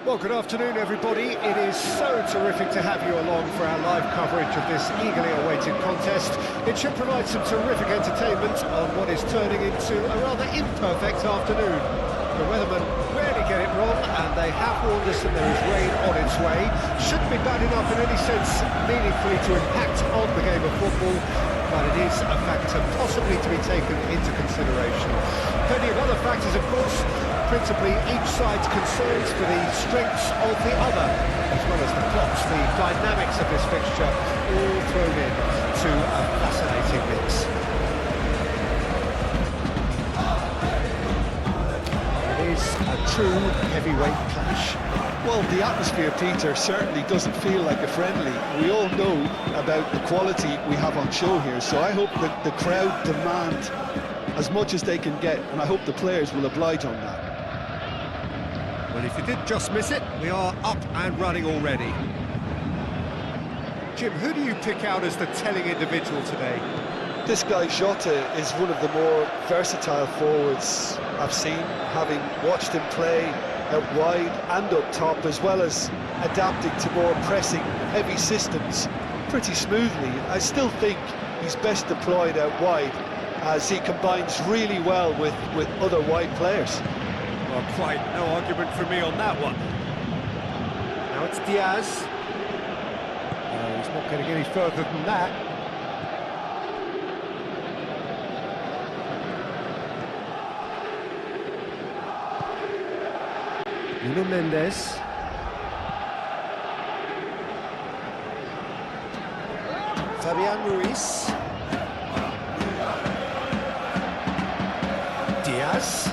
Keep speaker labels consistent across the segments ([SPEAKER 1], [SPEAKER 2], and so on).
[SPEAKER 1] Well, good afternoon, everybody. It is so terrific to have you along for our live coverage of this eagerly awaited contest. It should provide some terrific entertainment on what is turning into a rather imperfect afternoon. The weathermen rarely get it wrong, and they have warned us that there is rain on its way. Shouldn't be bad enough in any sense meaningfully to impact on the game of football, but it is a factor possibly to be taken into consideration. Plenty of other factors, of course, principally each side's concerns for the strengths of the other, as well as the plots, the dynamics of this fixture, all thrown in to a fascinating mix. It is a true heavyweight clash.
[SPEAKER 2] Well, the atmosphere, Peter, certainly doesn't feel like a friendly. We all know about the quality we have on show here, so I hope that the crowd demand as much as they can get, and I hope the players will oblige on that.
[SPEAKER 1] Well, if you did just miss it, we are up and running already. Jim, who do you pick out as the telling individual today?
[SPEAKER 2] This guy, Jota, is one of the more versatile forwards I've seen, having watched him play out wide and up top, as well as adapting to more pressing, heavy systems pretty smoothly. I still think he's best deployed out wide, as he combines really well with other wide players.
[SPEAKER 1] Well, quite no argument from me on that one. Now it's Diaz. No, he's not getting any further than that. Nuno Mendes. Fabian Ruiz. Diaz.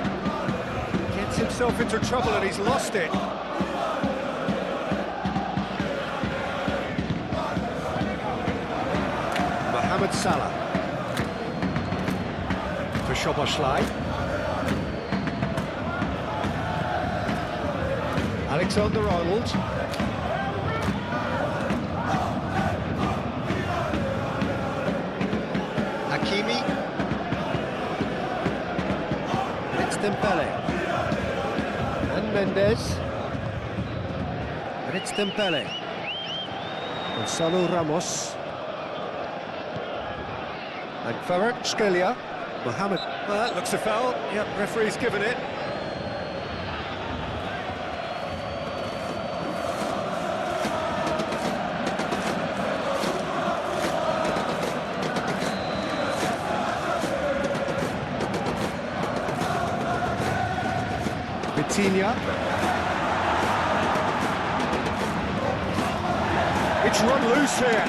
[SPEAKER 1] Gets himself into trouble and he's lost it. Mohamed Salah. For Szoboszlai. Alexander-Arnold. Hakimi. It's Dembele. And Mendes. It's Dembele. Gonzalo Ramos. And Kvaratskhelia. Mohamed. Well, that looks a foul. Yep, referee's given it. Vitinha. It's run loose here.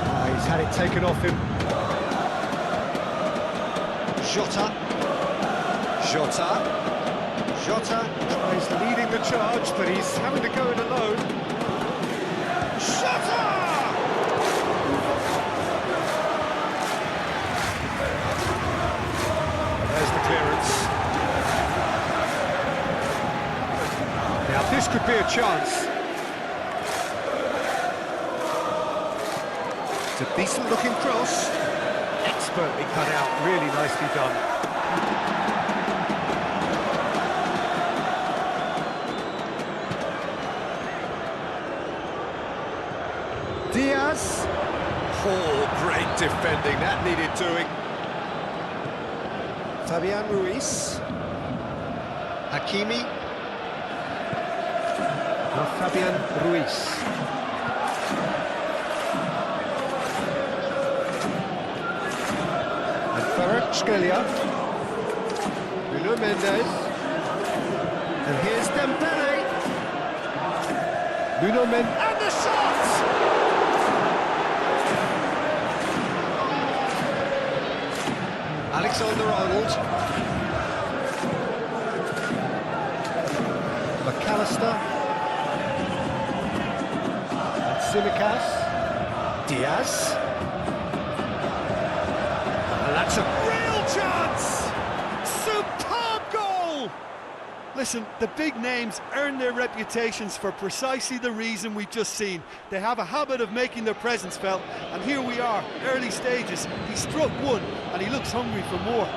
[SPEAKER 1] Oh, he's had it taken off him. Jota. He's leading the charge, but he's having to go it alone. Jota! Clearance. Now this could be a chance. It's a decent looking cross. Expertly cut out, really nicely done. Diaz. Oh, great defending, that needed doing. Fabian Ruiz. Hakimi. Now Fabian Ruiz. And Kvaratskhelia. Nuno Mendes. And here's Dembele. Nuno Mendes. And the shot! Alexander-Arnold. McAllister. And Tsimikas. Diaz. And that's a real chance! Superb goal!
[SPEAKER 2] Listen, the big names earn their reputations for precisely the reason we've just seen. They have a habit of making their presence felt, and here we are, early stages. He struck one, and he looks hungry for more.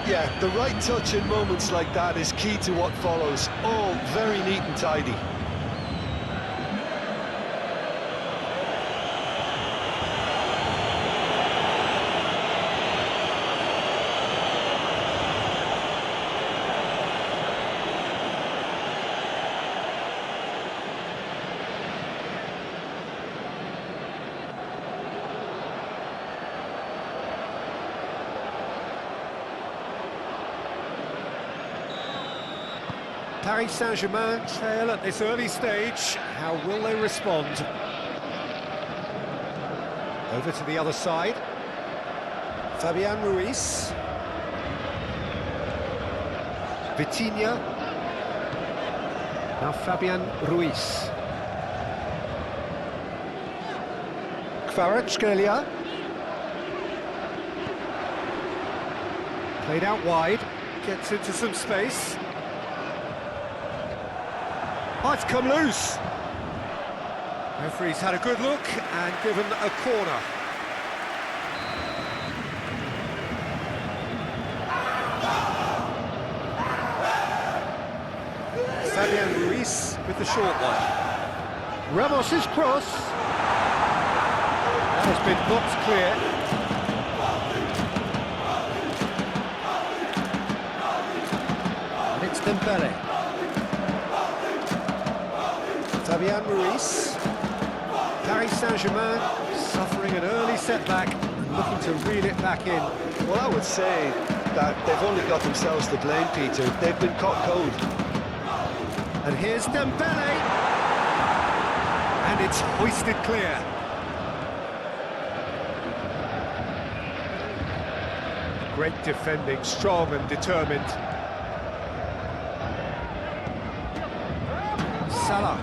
[SPEAKER 2] Yeah, the right touch in moments like that is key to what follows. All very neat and tidy.
[SPEAKER 1] Paris Saint-Germain trail at this early stage. How will they respond? Over to the other side. Fabian Ruiz. Vitinha. Now Fabian Ruiz. Kvaratskhelia. Played out wide. Gets into some space. Oh, it's come loose. Referee's had a good look and given a corner. Fabian Ruiz with the short one. Ramos's cross. That has been blocked clear. And it's Dembele. Fabian Ruiz. Paris Saint-Germain suffering an early setback and looking to reel it back in.
[SPEAKER 2] Well, I would say that they've only got themselves to blame, Peter. They've been caught cold.
[SPEAKER 1] And here's Dembele. And it's hoisted clear. Great defending, strong and determined. Salah.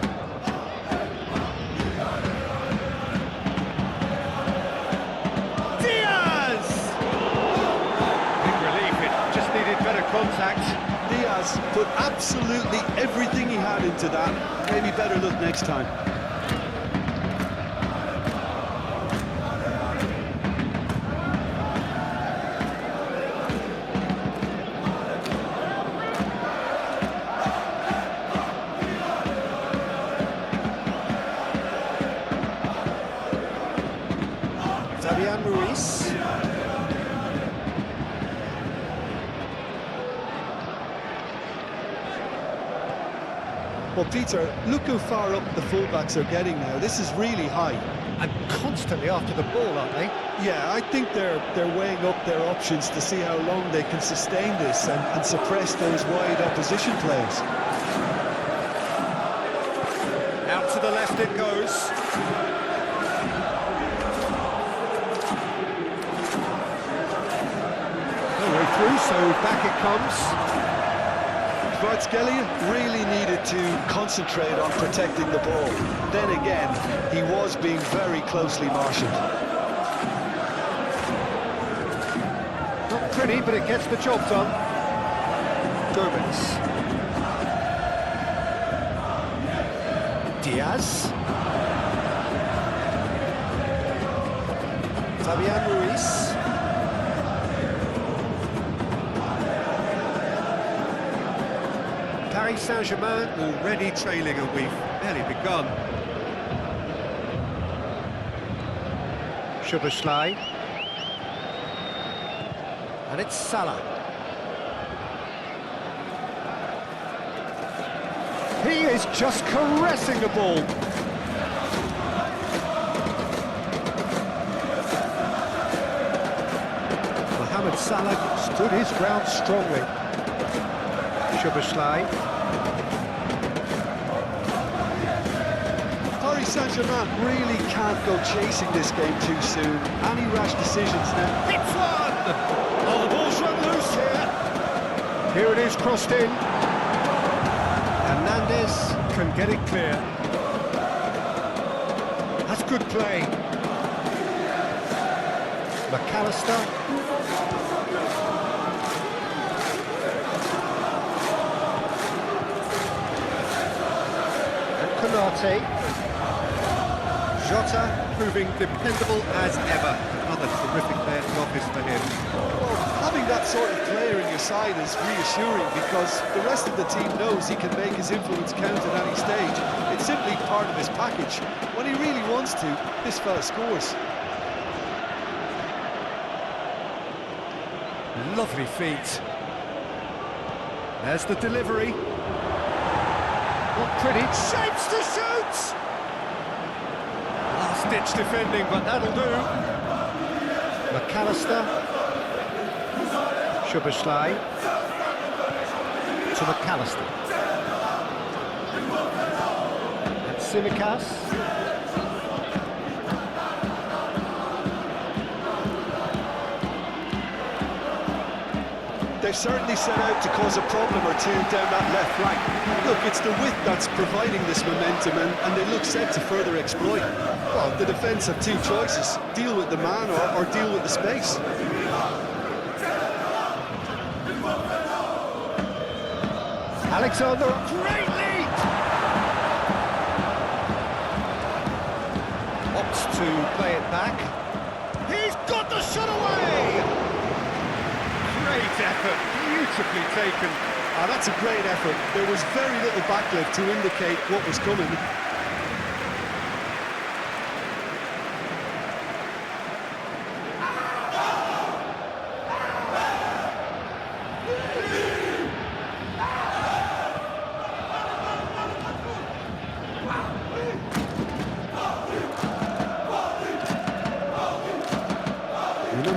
[SPEAKER 1] Contact.
[SPEAKER 2] Diaz put absolutely everything he had into that. Maybe better look next time.
[SPEAKER 1] Fabian Ruiz.
[SPEAKER 2] Well, Peter, look how far up the fullbacks are getting now. This is really high.
[SPEAKER 1] And constantly after the ball, aren't they?
[SPEAKER 2] Yeah, I think they're weighing up their options to see how long they can sustain this and suppress those wide opposition plays.
[SPEAKER 1] Out to the left it goes. No way through, so back it comes.
[SPEAKER 2] Kvaratskhelia really needed to concentrate on protecting the ball. Then again, he was being very closely marshalled.
[SPEAKER 1] Not pretty, but it gets the job done. Gomez. Diaz. Fabian Ruiz. Paris Saint-Germain already trailing and we've barely begun. Szoboszlai. And it's Salah. He is just caressing the ball. Mohamed Salah stood his ground strongly. Szoboszlai.
[SPEAKER 2] Paris Saint-Germain really can't go chasing this game too soon. Any rash decisions now?
[SPEAKER 1] It's one! Oh, the ball's run loose here. Here it is, crossed in. Hernandez can get it clear. That's good play. McAllister. And Konate. Jota proving dependable as ever. Another terrific day at the office for him.
[SPEAKER 2] Well, having that sort of player in your offside is reassuring because the rest of the team knows he can make his influence count at any stage. It's simply part of his package. When he really wants to, this fella scores.
[SPEAKER 1] Lovely feet. There's the delivery. What pretty shapes to shoot! Last-ditch defending, but that'll do. McAllister. Szoboszlai. To McAllister. And Tsimikas.
[SPEAKER 2] They've certainly set out to cause a problem or two down that left flank. Look, it's the width that's providing this momentum, and they look set to further exploit. Well, the defence have two choices: deal with the man or deal with the space.
[SPEAKER 1] Alexander, great lead! Opts to play it back. He's got the shot away! Great effort, beautifully taken.
[SPEAKER 2] That's a great effort. There was very little backlift to indicate what was coming.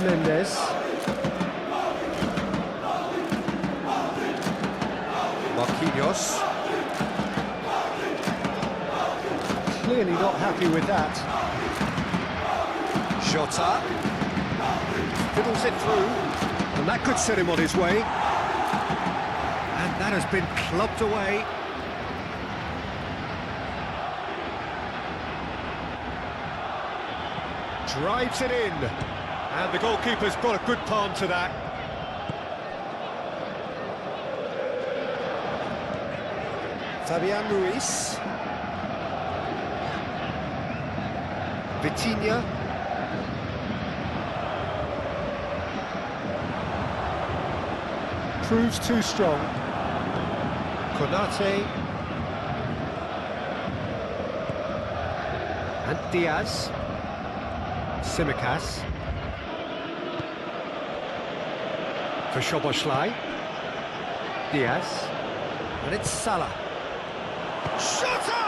[SPEAKER 1] Mendes. Marquinhos. Clearly not happy with that. Jota. Fiddles it through. And that could set him on his way. And that has been clubbed away. Drives it in. And the goalkeeper's got a good palm to that. Fabian Ruiz. Vitinha. Proves too strong. Konate. And Diaz. Tsimikas. For Szoboszlai. Diaz. And it's Salah. Shooter!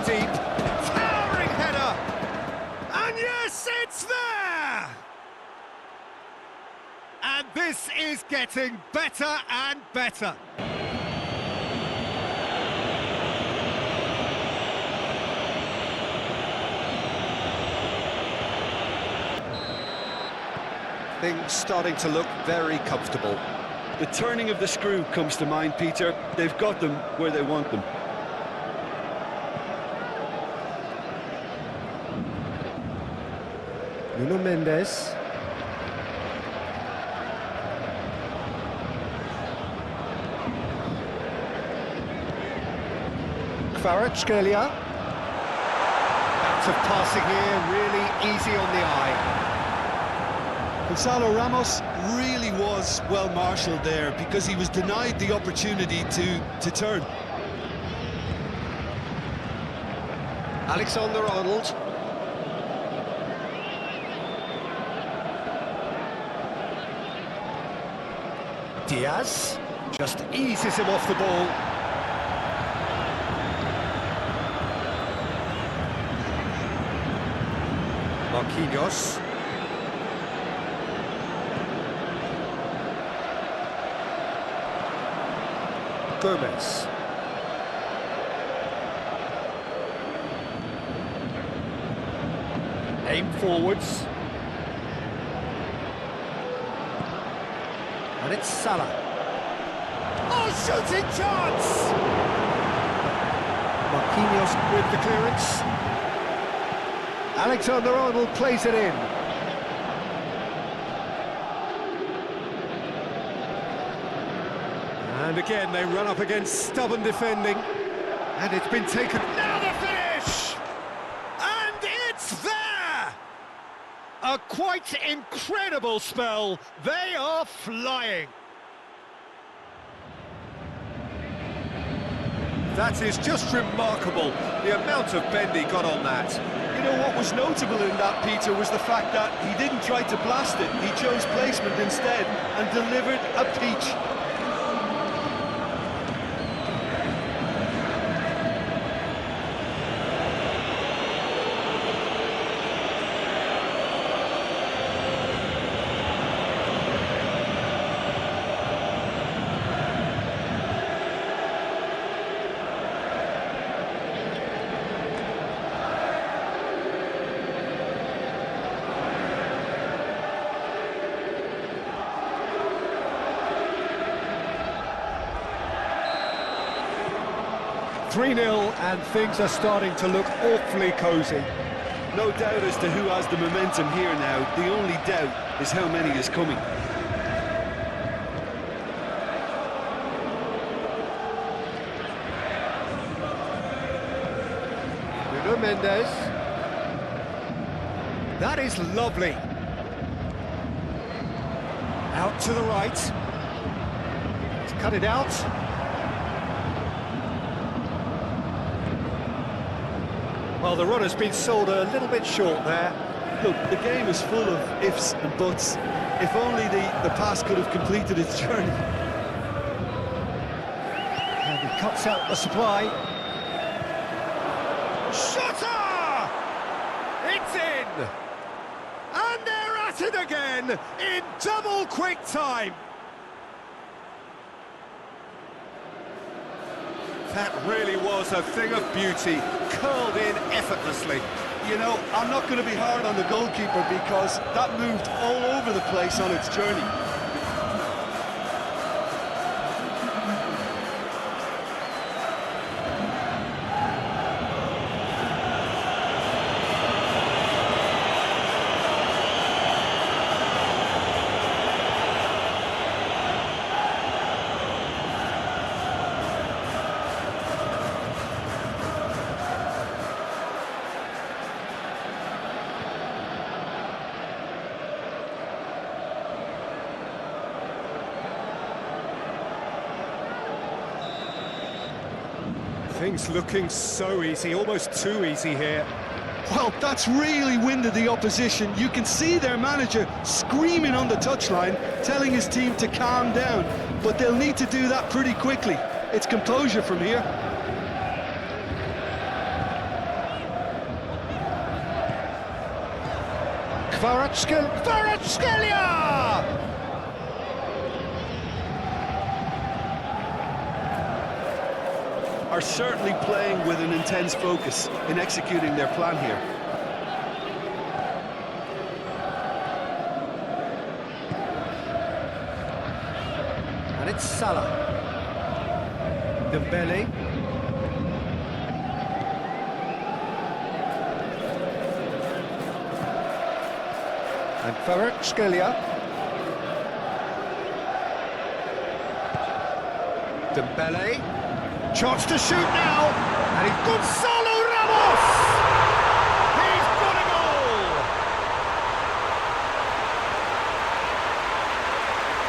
[SPEAKER 1] Deep, towering header, and yes, it's there! And this is getting better and better. Things starting to look very comfortable.
[SPEAKER 2] The turning of the screw comes to mind, Peter. They've got them where they want them.
[SPEAKER 1] Nuno Mendes. Kvaratskhelia. Bouts of passing here, really easy on the eye.
[SPEAKER 2] Gonzalo Ramos really was well marshalled there because he was denied the opportunity to turn.
[SPEAKER 1] Alexander-Arnold. Diaz just eases him off the ball. Marquinhos. Gomez. Aim forwards. And it's Salah. Oh, shooting chance! Marquinhos with the clearance. Alexander-Arnold plays it in. And again, they run up against stubborn defending. And it's been taken. Now the finish! And it's there! A quite incredible spell. They are flying. That is just remarkable, the amount of bend he got on that.
[SPEAKER 2] You know what was notable in that, Peter, was the fact that he didn't try to blast it. He chose placement instead and delivered a peach.
[SPEAKER 1] Three-0, and things are starting to look awfully cosy.
[SPEAKER 2] No doubt as to who has the momentum here now. The only doubt is how many is coming.
[SPEAKER 1] Nuno Mendes. That is lovely. Out to the right. He's cut it out. Well, the run has been sold a little bit short there.
[SPEAKER 2] Look, the game is full of ifs and buts. If only the pass could have completed its journey.
[SPEAKER 1] And he cuts out the supply. Shutter! It's in! And they're at it again in double quick time. That really was a thing of beauty, curled in effortlessly.
[SPEAKER 2] You know, I'm not going to be hard on the goalkeeper because that moved all over the place on its journey.
[SPEAKER 1] Things looking so easy, almost too easy here.
[SPEAKER 2] Well, that's really winded the opposition. You can see their manager screaming on the touchline, telling his team to calm down. But they'll need to do that pretty quickly. It's composure from here.
[SPEAKER 1] Kvaratskhelia!
[SPEAKER 2] Are certainly playing with an intense focus in executing their plan here.
[SPEAKER 1] And it's Salah. Dembele. And Kvaratskhelia. Dembele. Chance to shoot now, and it's Gonzalo Ramos! He's got a goal!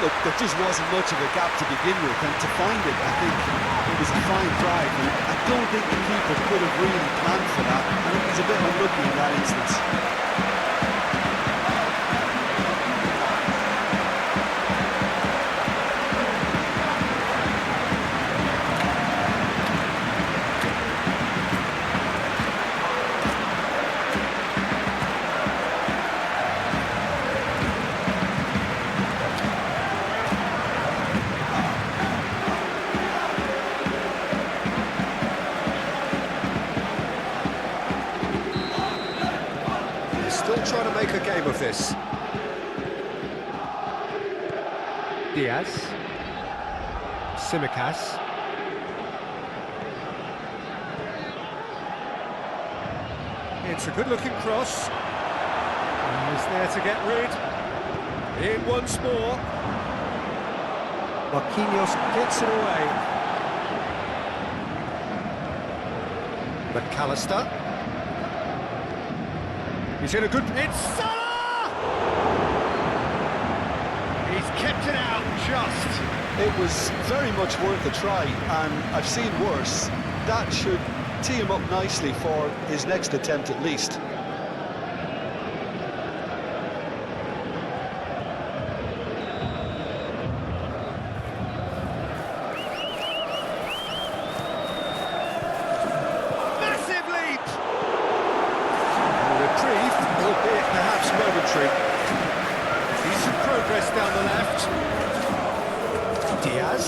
[SPEAKER 2] Look, there just wasn't much of a gap to begin with, and to find it, I think it was a fine drive, and I don't think the keeper could have really planned for that. I think he's a bit unlucky in that instance.
[SPEAKER 1] make a game of this. Diaz. Tsimikas. It's a good-looking cross. He's there to get rid. In once more. Marquinhos gets it away. McAllister. He's in a good... It's Salah! He's kept it out just.
[SPEAKER 2] It was very much worth a try, and I've seen worse. That should tee him up nicely for his next attempt at least.
[SPEAKER 1] Massive leap! Reprieve, albeit perhaps momentary. Decent progress down the left. Diaz.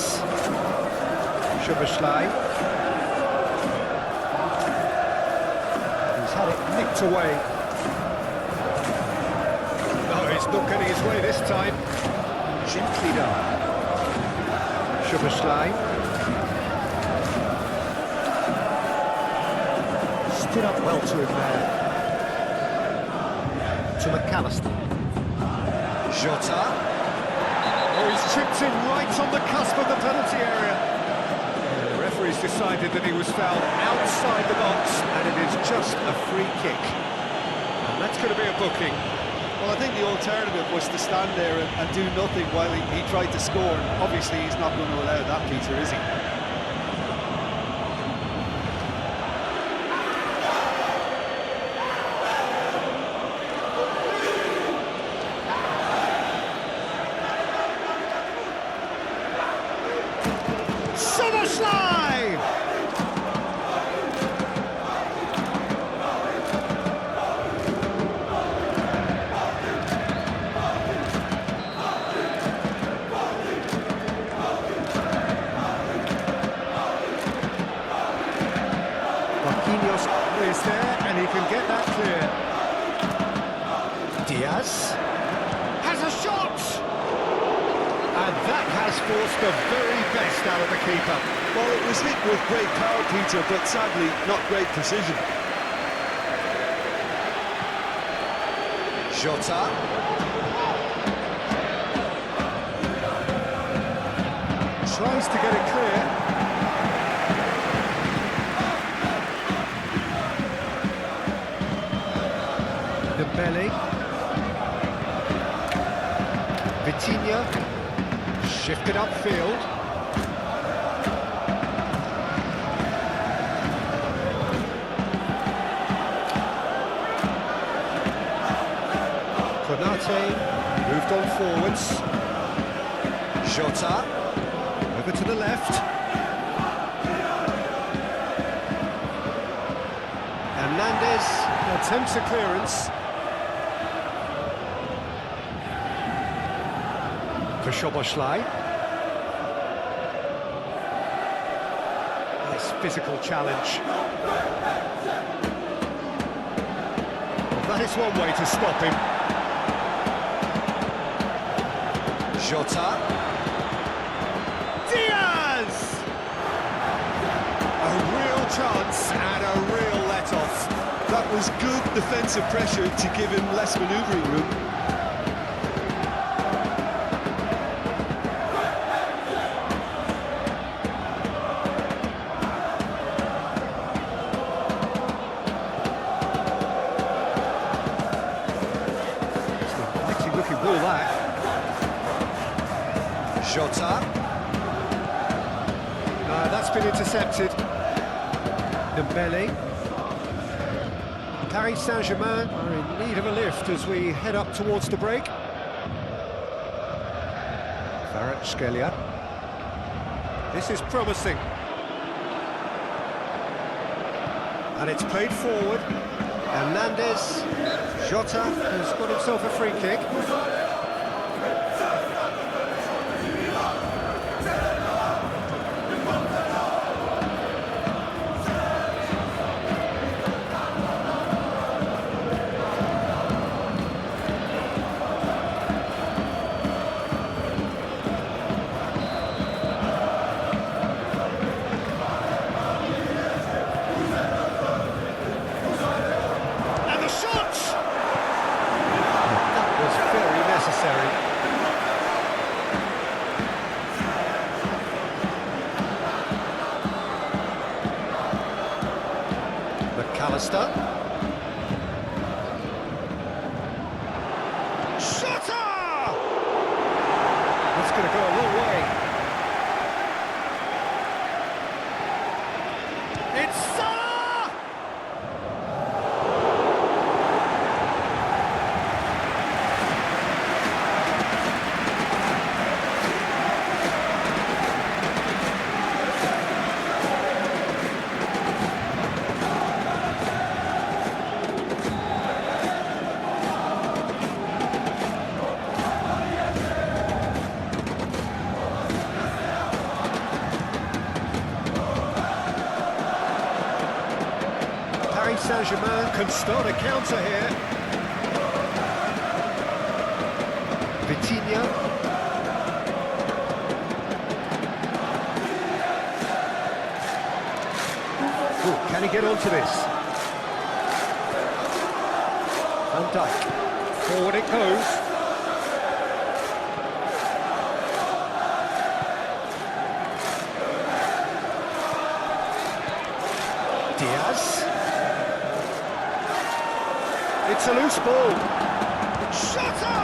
[SPEAKER 1] Szoboszlai. He's had it nicked away. Oh, he's not getting his way this time. Gently done. Szoboszlai. Stood up well to him there. To McAllister. Jota. Oh, he's chipped in right on the cusp of the penalty area. The referee's decided that he was fouled outside the box, and it is just a free kick. And that's going to be a booking.
[SPEAKER 2] Well, I think the alternative was to stand there and do nothing while he tried to score. Obviously, he's not going to allow that, Peter, is he?
[SPEAKER 1] Szoboszlai! Marquinhos is there, and he can get that clear. Diaz has a shot! And that has forced the very best out of the keeper.
[SPEAKER 2] Well, it was hit with great power, Peter, but sadly, not great precision.
[SPEAKER 1] Jota. Tries to get it clear. Dembele. Vitinha. Shifted upfield. Konate moved on forwards. Jota over to the left. Hernandez attempts a clearance. For Szoboszlai. Nice physical challenge. Well, that is one way to stop him. Jota. Diaz! A real chance and a real let-off.
[SPEAKER 2] That was good defensive pressure to give him less manoeuvring room.
[SPEAKER 1] Looking ball that. Jota. No, that's been intercepted. Dembele. Paris Saint-Germain are in need of a lift as we head up towards the break. Kvaratskhelia. This is promising. And it's played forward. Hernandez. Jota has got himself a free kick. McAllister. Shutter! That's going to go a long way. It's Salah! Paris Saint-Germain can start a counter here. Vitinha. Ooh, can he get onto this? Van Dijk. Forward it goes. Diaz. It's a loose ball. Shutter!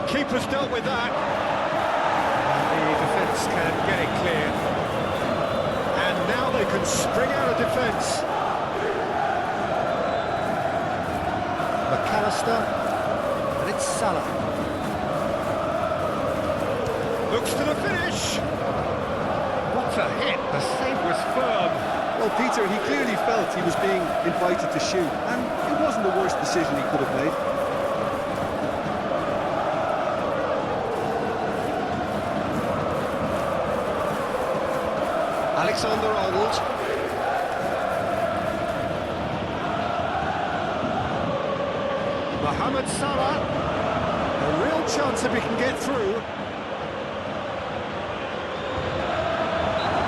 [SPEAKER 1] Keeper's dealt with that. The defence can get it clear. And now they can spring out of defence. McAllister. And it's Salah. Looks to the finish. What a hit. The save was firm.
[SPEAKER 3] Well, Peter, he clearly felt he was being invited to shoot, and it wasn't the worst decision he could have made.
[SPEAKER 1] Alexander-Arnold. Mohamed Salah. A real chance if he can get through.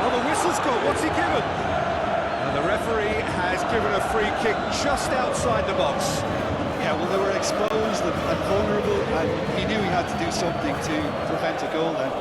[SPEAKER 1] Oh, the whistle's gone. What's he given? And the referee has given a free kick just outside the box.
[SPEAKER 3] Yeah, well, they were exposed and vulnerable, and he knew he had to do something to prevent a goal then.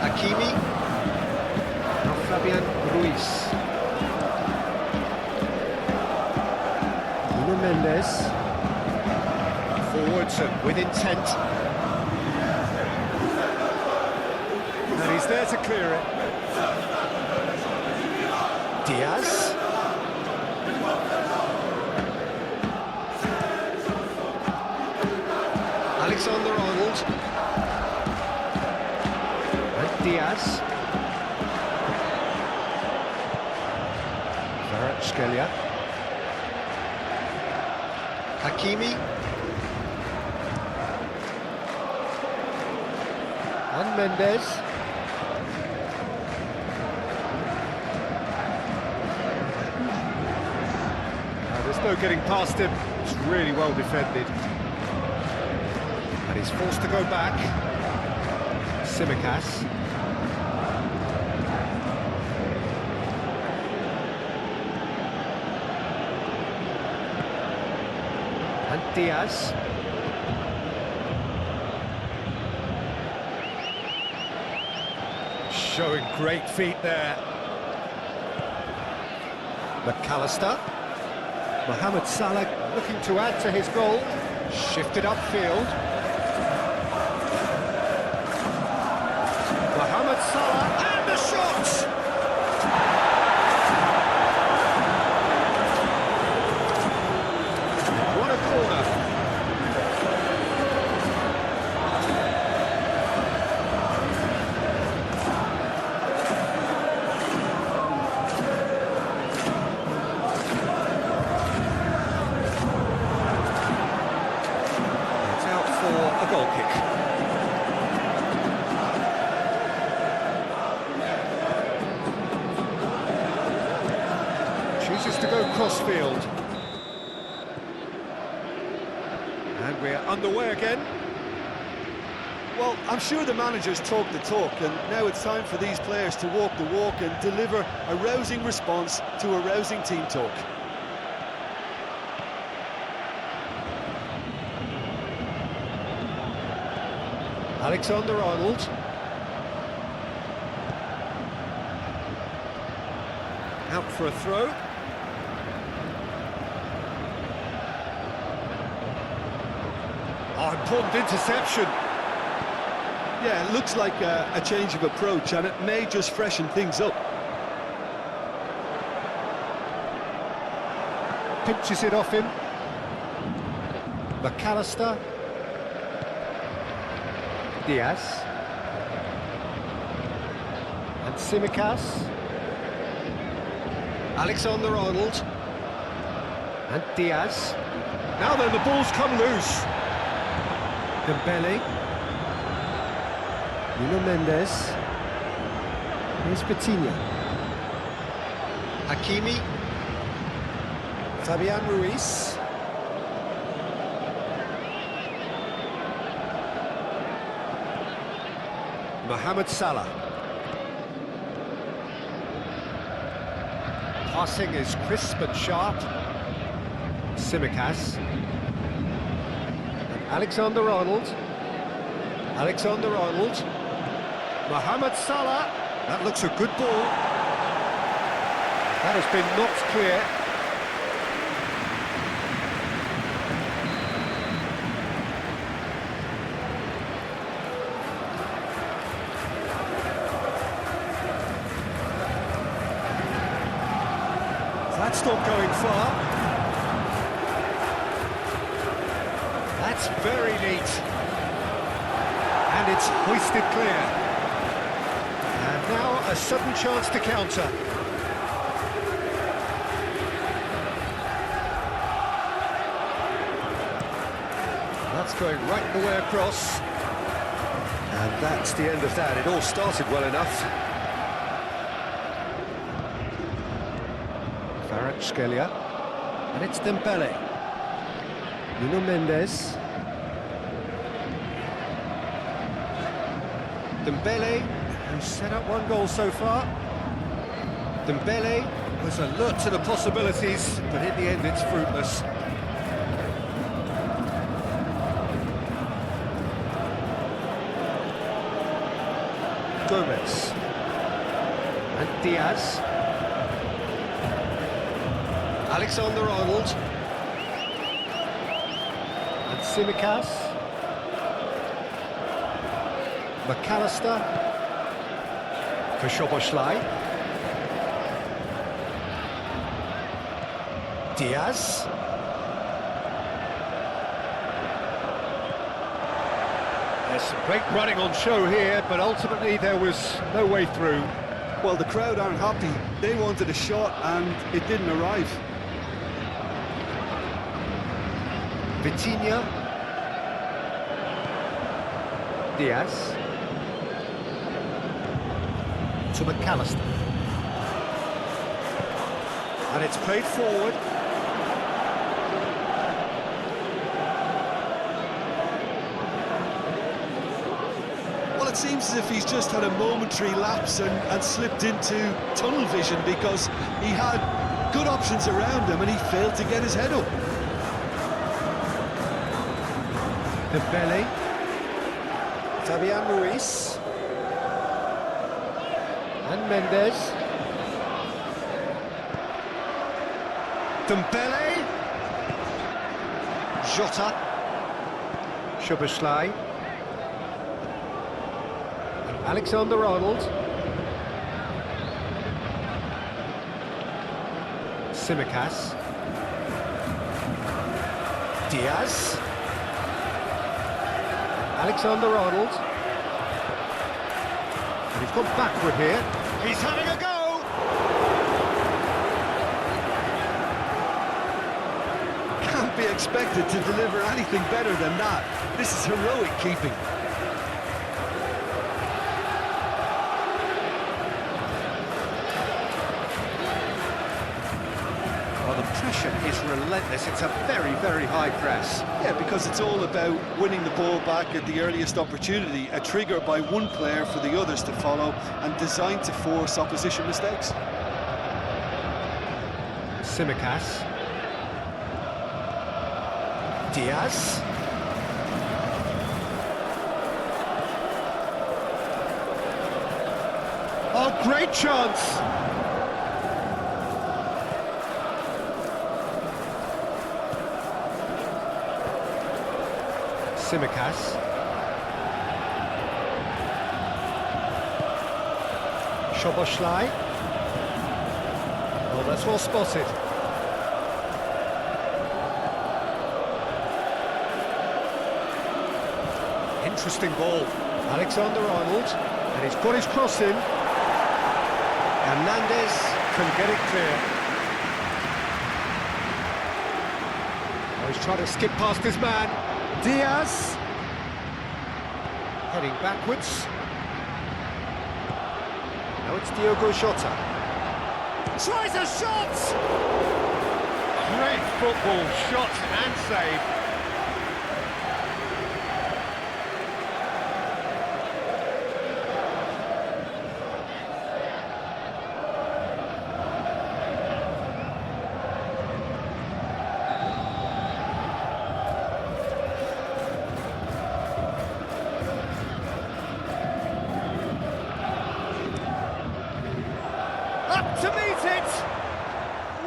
[SPEAKER 1] Hakimi. Now Fabian Ruiz. Nuno Mendes. Forwards and with intent. And he's there to clear it. Diaz. Alexander-Arnold. Diaz. Kvaratskhelia. Hakimi. And Mendes. There's no getting past him. It's really well defended. And he's forced to go back. Tsimikas. And Diaz. Showing great feet there. McAllister. Mohamed Salah looking to add to his goal. Shifted upfield. Mohamed Salah and the shot! What a corner. field. And we're underway again.
[SPEAKER 2] Well, I'm sure the managers talk the talk, and now it's time for these players to walk the walk and deliver a rousing response to a rousing team talk.
[SPEAKER 1] Alexander-Arnold. Out for a throw. Oh, important interception.
[SPEAKER 3] Yeah, it looks like a change of approach, and it may just freshen things up.
[SPEAKER 1] Pinches it off him. McAllister. Diaz. And Tsimikas. Alexander-Arnold. And Diaz. Now then, the ball's come loose. Dembele. Nuno Mendes. Here's Vitinha. Hakimi. Fabian Ruiz. Mohamed Salah. Passing is crisp and sharp. Tsimikas. Alexander-Arnold. Alexander-Arnold. Mohamed Salah. That looks a good ball. That has been knocked clear. That's not going far. That's very neat. And it's hoisted clear. And now a sudden chance to counter. That's going right the way across. And that's the end of that. It all started well enough. Kvaratskhelia, and it's Dembele. Nuno Mendes. Dembele, who's set up one goal so far. Dembele was alert to the possibilities, but in the end it's fruitless. Gomez. And Diaz. Alexander-Arnold. And Tsimikas. McAllister. For Szoboszlai. Diaz. There's some great running on show here, but ultimately there was no way through.
[SPEAKER 3] Well, the crowd aren't happy. They wanted a shot, and it didn't arrive.
[SPEAKER 1] Vitinha. Diaz. To McAllister. And it's played forward.
[SPEAKER 3] Well, it seems as if he's just had a momentary lapse and slipped into tunnel vision, because he had good options around him and he failed to get his head up.
[SPEAKER 1] Dembele. Fabian Ruiz. And Mendes. Dembele. Jota. Szoboszlai. Alexander-Arnold. Tsimikas. Diaz. Alexander-Arnold. And he's gone backward here. He's having a go!
[SPEAKER 3] Can't be expected to deliver anything better than that. This is heroic keeping.
[SPEAKER 1] passion is relentless. It's a very, very high press.
[SPEAKER 3] Yeah, because it's all about winning the ball back at the earliest opportunity, a trigger by one player for the others to follow, and designed to force opposition mistakes.
[SPEAKER 1] Tsimikas. Diaz. Oh, great chance! Tsimikas. Szoboszlai. Oh, that's well spotted. Interesting ball. Alexander-Arnold, and he's got his cross in. Hernandez can get it clear. Oh, he's trying to skip past his man. Diaz. Heading backwards. Now it's Diogo Jota. Tries a shot! Great football, shot and save. Up to meet it!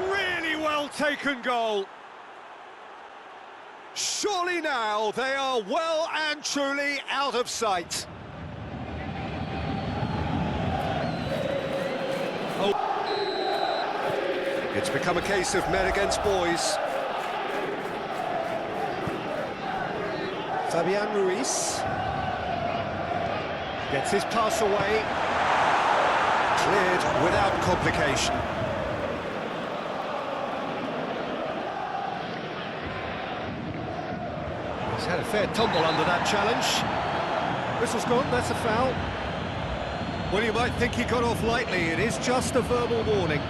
[SPEAKER 1] Really well taken goal. Surely now they are well and truly out of sight. Oh. It's become a case of men against boys. Fabian Ruiz gets his pass away. Cleared without complication. He's had a fair tumble under that challenge. Whistle's gone, that's a foul. Well, you might think he got off lightly, it is just a verbal warning.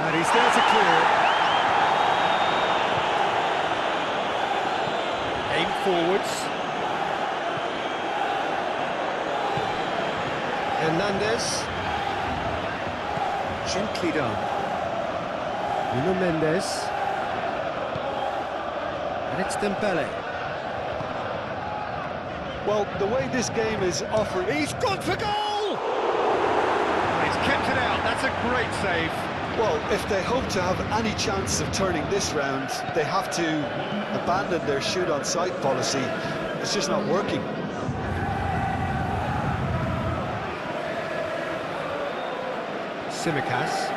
[SPEAKER 1] And he's there to clear it. Aim forwards. Hernandez. Gently done. Nuno Mendes. And it's Dembele.
[SPEAKER 2] Well, the way this game is offering...
[SPEAKER 1] He's gone for goal! He's kept it out, that's a great save.
[SPEAKER 2] Well, if they hope to have any chance of turning this round, they have to abandon their shoot-on-sight policy. It's just not working.
[SPEAKER 1] Tsimikas.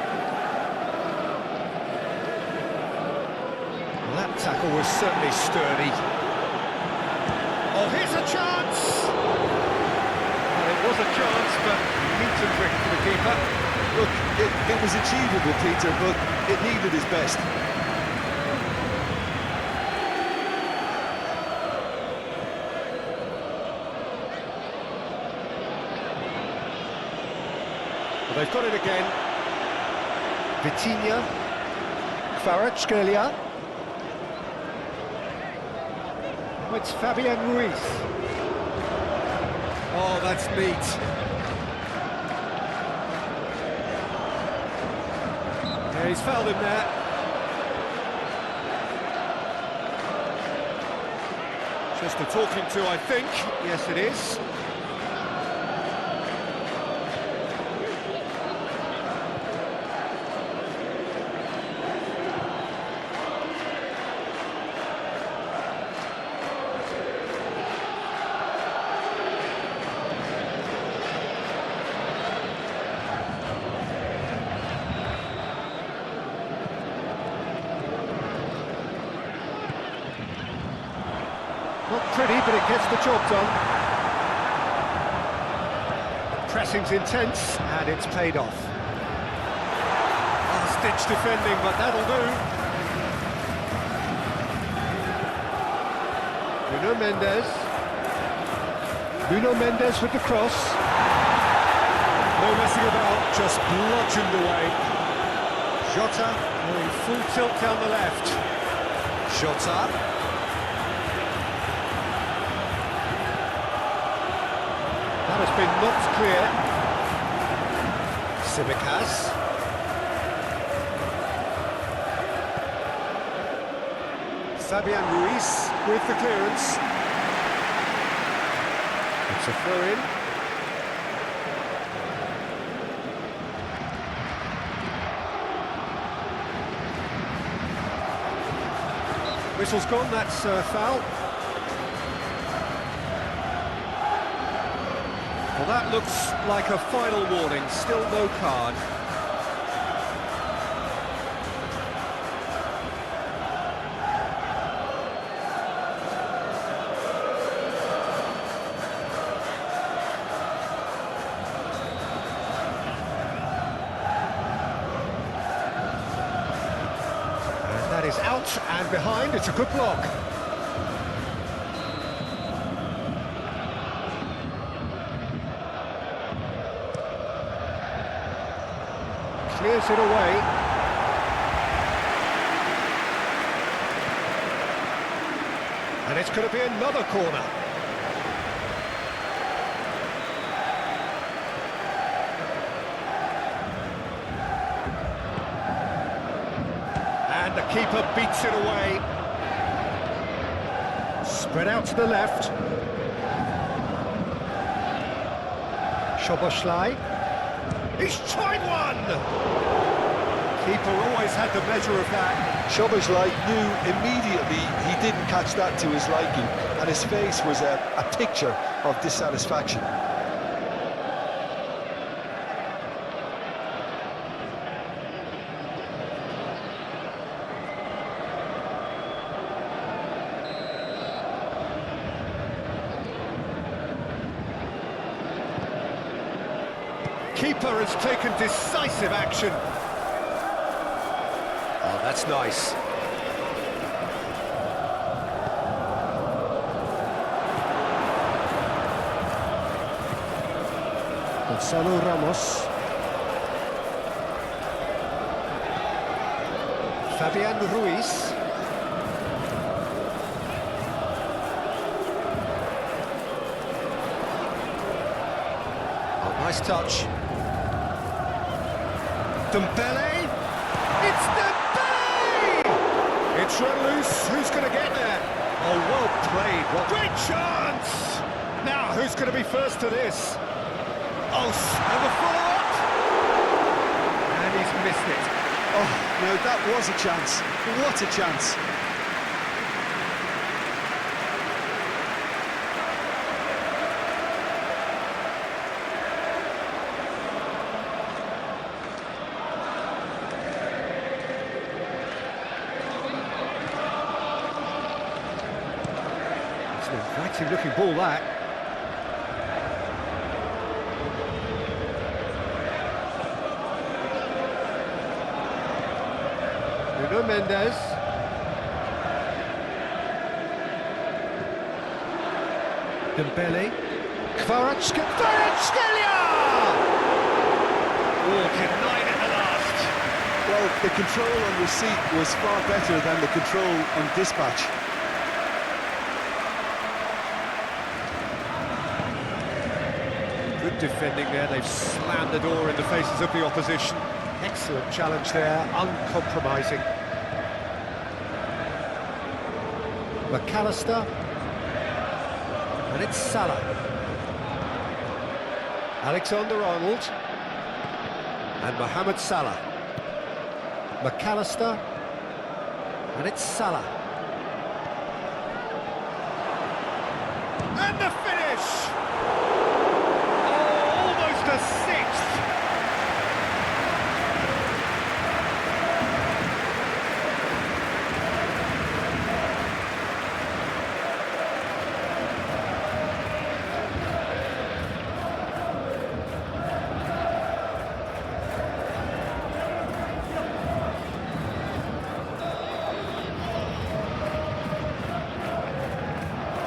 [SPEAKER 1] Well, that tackle was certainly sturdy. Oh, here's a chance! Well, it was a chance, but neat to trick for the keeper.
[SPEAKER 2] Look, it was achievable, Peter, but it needed his best.
[SPEAKER 1] Well, they've got it again. Vitinha. Kvaratskhelia. Oh, it's Fabian Ruiz. Oh, that's neat. Yeah, he's fouled him there. Just a talking to, I think. Yes, it is. Not pretty, but it gets the job done. Pressing's intense, and it's paid off. Fast last-ditch defending, but that'll do. Nuno Mendes. Nuno Mendes with the cross. No messing about, just bludgeoned away. Jota in full tilt down the left. Jota. That has been knocked clear. Simicas. Fabian Ruiz with the clearance. It's a throw-in. Whistle's gone, that's a foul. Well, that looks like a final warning, still no card. That is out and behind, it's a good block. Clears it away. And it's going to be another corner. And the keeper beats it away. Spread out to the left. Szoboszlai. He's tried one! Keeper always had the measure of that.
[SPEAKER 2] Szoboszlai knew immediately he didn't catch that to his liking, and his face was a picture of dissatisfaction.
[SPEAKER 1] Keeper has taken decisive action. Oh, that's nice. Gonzalo Ramos. Fabian Ruiz. Oh, nice touch. Dembele! It's Dembele! It's run loose, who's going to get there? Oh, well played, what great chance! Now, who's going to be first to this? Oh, and the follow-up! And he's missed it.
[SPEAKER 3] Oh, no, that was a chance. What a chance.
[SPEAKER 1] Inviting looking ball, that. Nuno Mendes. Dembele. Kvaratskhelia! Oh, denied at the last.
[SPEAKER 2] Well, the control on receipt was far better than the control on dispatch.
[SPEAKER 1] Good defending there, they've slammed the door in the faces of the opposition. Excellent challenge there, uncompromising. McAllister. And it's Salah. Alexander-Arnold. And Mohamed Salah. McAllister. And it's Salah. And the finish! Almost a sixth.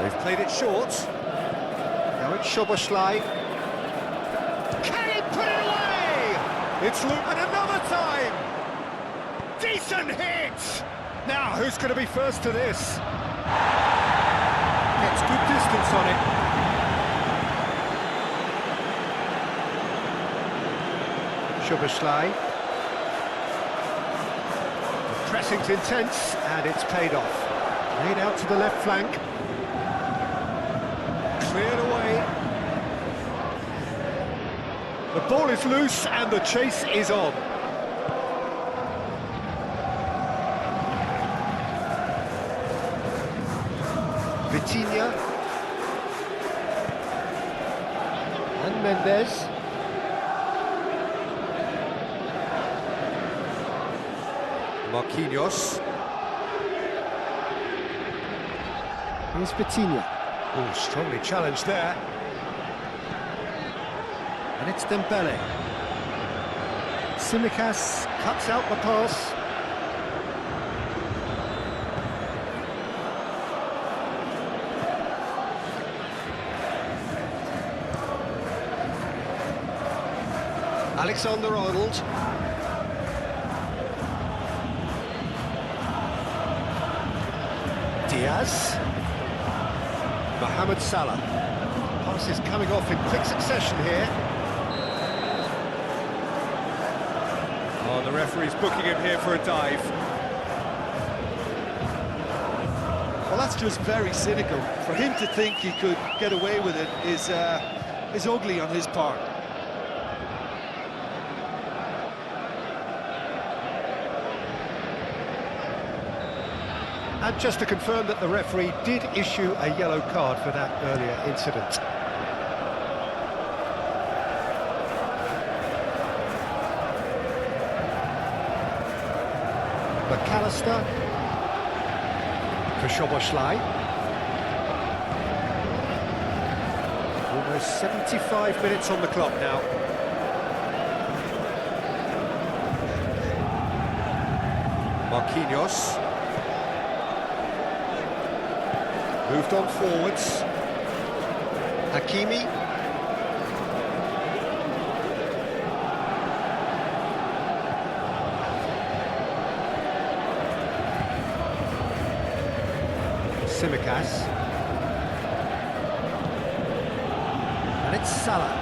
[SPEAKER 1] They've played it short. Now it's Szoboszlai. Can he put it away? It's Luke, and another time! Decent hit! Now, who's going to be first to this? Gets good distance on it. Szoboszlai. The pressing's intense, and it's paid off. Played out to the left flank. Cleared away. The ball is loose, and the chase is on. Vitinha. And Mendes. Marquinhos. Here's Vitinha. Oh, strongly challenged there. And it's Dembele. Tsimikas cuts out the pass. Alexander-Arnold. Diaz. Mohamed Salah. Passes coming off in quick succession here. Oh, the referee's booking him here for a dive.
[SPEAKER 3] Well, that's just very cynical. For him to think he could get away with it is ugly on his part.
[SPEAKER 1] And just to confirm that the referee did issue a yellow card for that earlier incident. McAllister for Szoboszlai. Almost 75 minutes on the clock now. Marquinhos. Moved on forwards. Hakimi. Tsimikas. And it's Salah.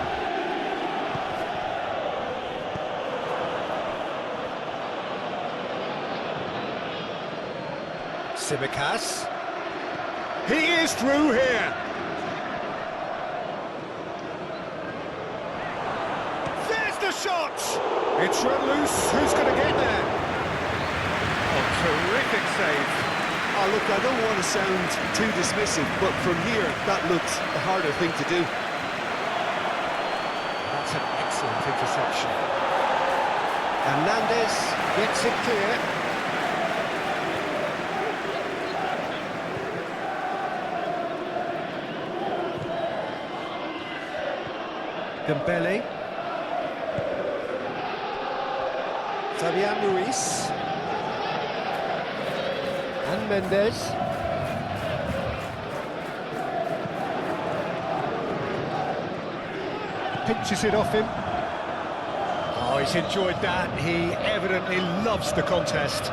[SPEAKER 1] Tsimikas. He is through here. There's the shot. It's run loose. Who's going to get there? Oh, terrific save.
[SPEAKER 3] Oh, look, I don't want to sound too dismissive, but from here, that looks the harder thing to do.
[SPEAKER 1] That's an excellent interception. Hernandez gets it clear. Dembele. Fabian Ruiz. And Mendes. Pinches it off him. Oh, he's enjoyed that. He evidently loves the contest.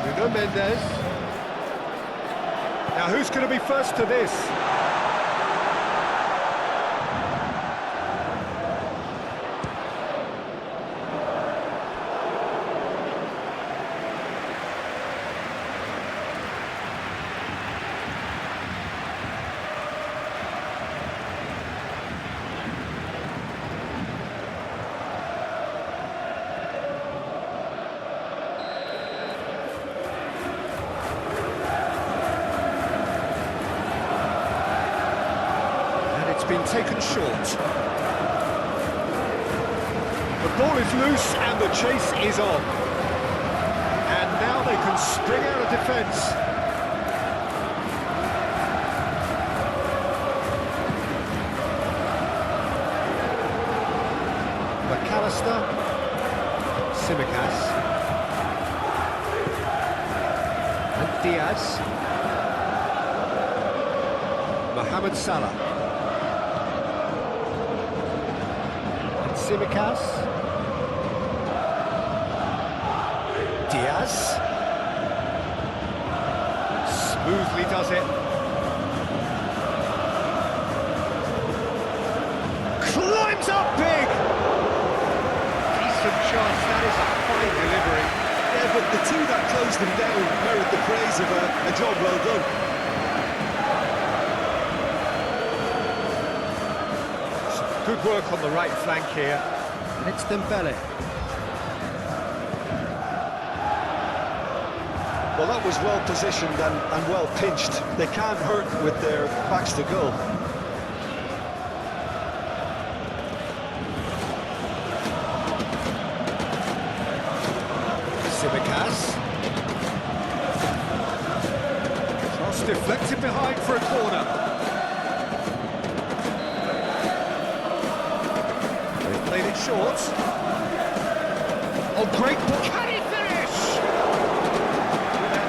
[SPEAKER 1] Nuno Mendes. Now, who's going to be first to this? Been taken short. The ball is loose and the chase is on. And now they can spring out of defence. McAllister. Tsimikas. And Diaz. Mohamed Salah. And Tsimikas. Diaz. Smoothly does it. Climbs up big! Decent chance, that is a fine delivery.
[SPEAKER 3] Yeah, but the two that closed them down merit the praise of a job well done.
[SPEAKER 1] Some good work on the right flank here. And it's Dembele.
[SPEAKER 2] Well, that was well positioned and well pinched. They can't hurt with their backs to goal.
[SPEAKER 1] Tsimikas. Cross deflected behind for a corner. They've played it short. Oh, great ball. Can he finish?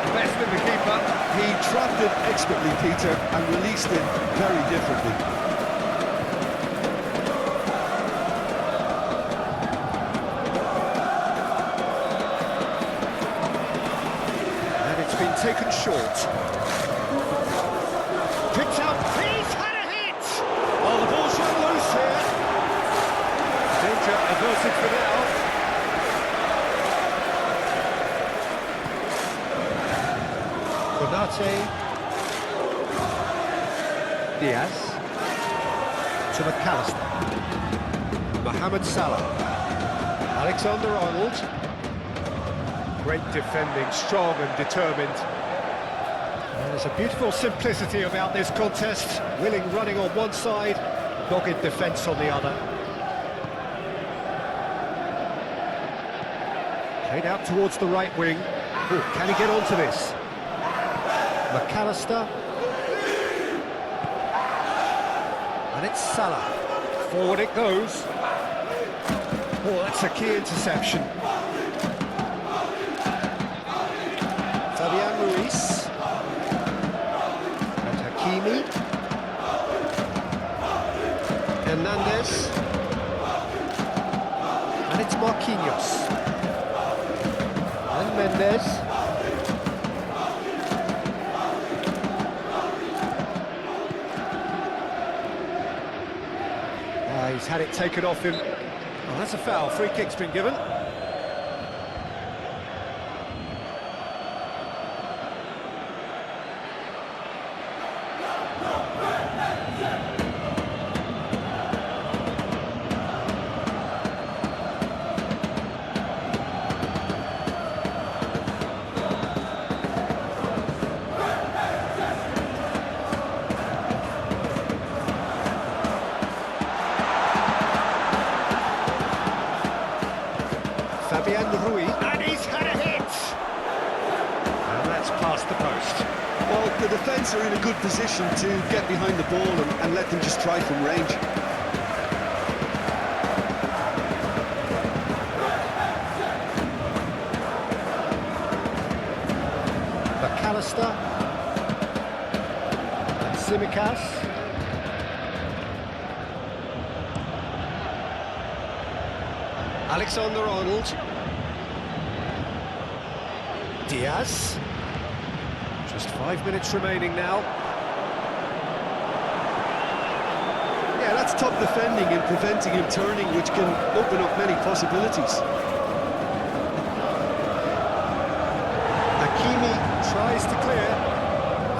[SPEAKER 1] Best in the keeper.
[SPEAKER 3] He trapped it expertly, Peter, and released it very differently.
[SPEAKER 1] Been taken short. Picked up. He's had a hit. Oh, the ball's run loose here. Danger averted for now. Konate. Diaz. To McAllister. Mohamed Salah. Alexander-Arnold. Great defending, strong and determined. And there's a beautiful simplicity about this contest. Willing running on one side, dogged defence on the other. Played out towards the right wing. Ooh, can he get onto this? McAllister. And it's Salah. Forward it goes. Oh, that's a key interception. Fabian Ruiz and Hakimi, Hernandez, and it's Marquinhos and Mendes. He's had it taken off him. Oh, that's a foul. Free kick's been given. Fabian Ruiz, and he's had a hit! And that's past the post.
[SPEAKER 3] Well, the defence are in a good position to get behind the ball and let them just try from range.
[SPEAKER 1] McAllister and Tsimikas. Alexander-Arnold. Diaz. Just 5 minutes remaining now.
[SPEAKER 3] Yeah, that's top defending and preventing him turning, which can open up many possibilities.
[SPEAKER 1] Hakimi tries to clear.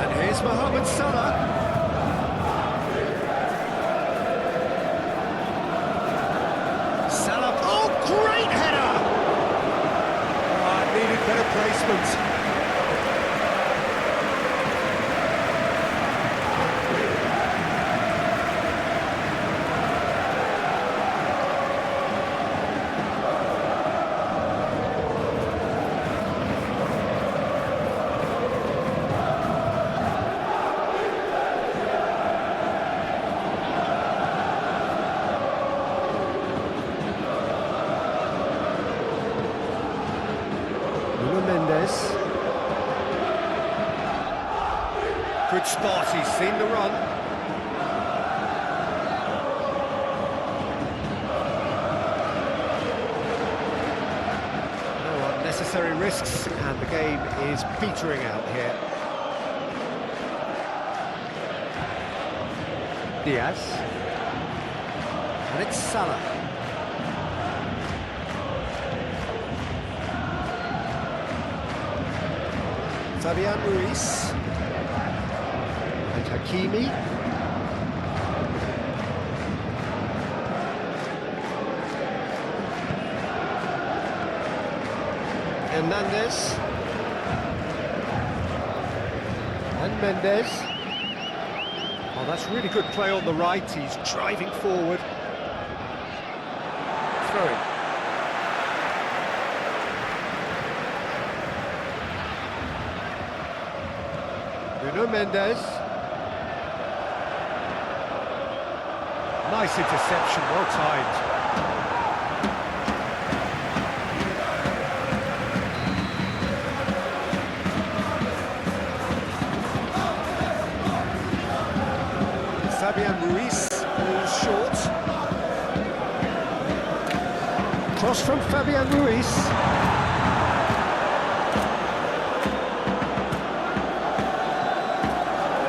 [SPEAKER 1] And here's Mohamed Salah. Great header! Oh, it needed better placement. Nuno Mendes. Good spot, he's seen the run. No unnecessary risks, and the game is petering out here. Diaz. And it's Salah. Fabian Ruiz. And Hakimi. Hernandez. And Mendes. Oh, that's really good play on the right. He's driving forward. Throw it. Nuno Mendes. Nice interception, well timed. Fabian Ruiz falls short. Cross from Fabian Ruiz.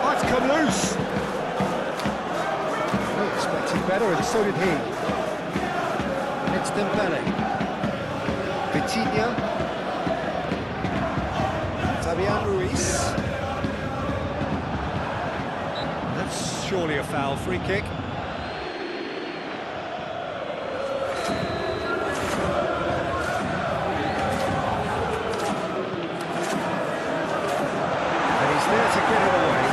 [SPEAKER 1] Oh, it's come loose. We expected better, and so did he. It's Dembele. Vitinha. Fabian Ruiz. That's surely a foul. Free kick. And he's there to get it away.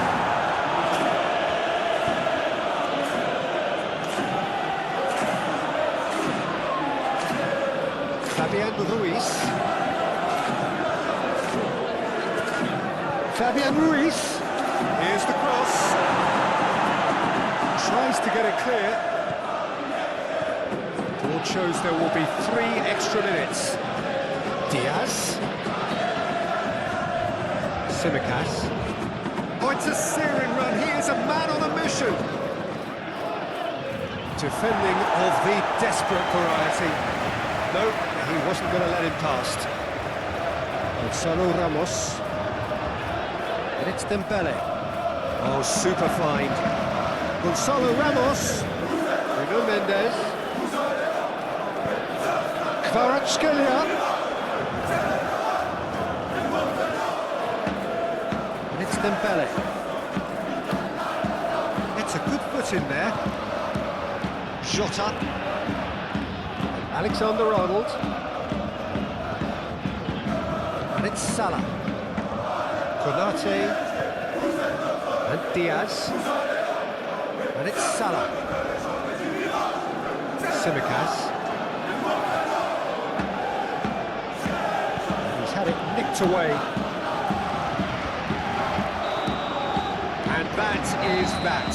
[SPEAKER 1] Fabian Ruiz. Fabian Ruiz. Here's the cross. Tries to get it clear. Board shows there will be 3 extra minutes. Diaz. Simicas. Oh, it's a searing run. He is a man on a mission. Defending of the desperate variety. No, he wasn't going to let him past. Gonzalo Ramos. And it's Dembele. Oh, super find. Gonzalo Ramos. Nuno Mendes. Kvaratskhelia. And it's Dembele. It's a good foot in there. Jota. Alexander-Arnold. And it's Salah. Konate. And Diaz. And it's Salah. Simicas. He's had it nicked away. And that is that.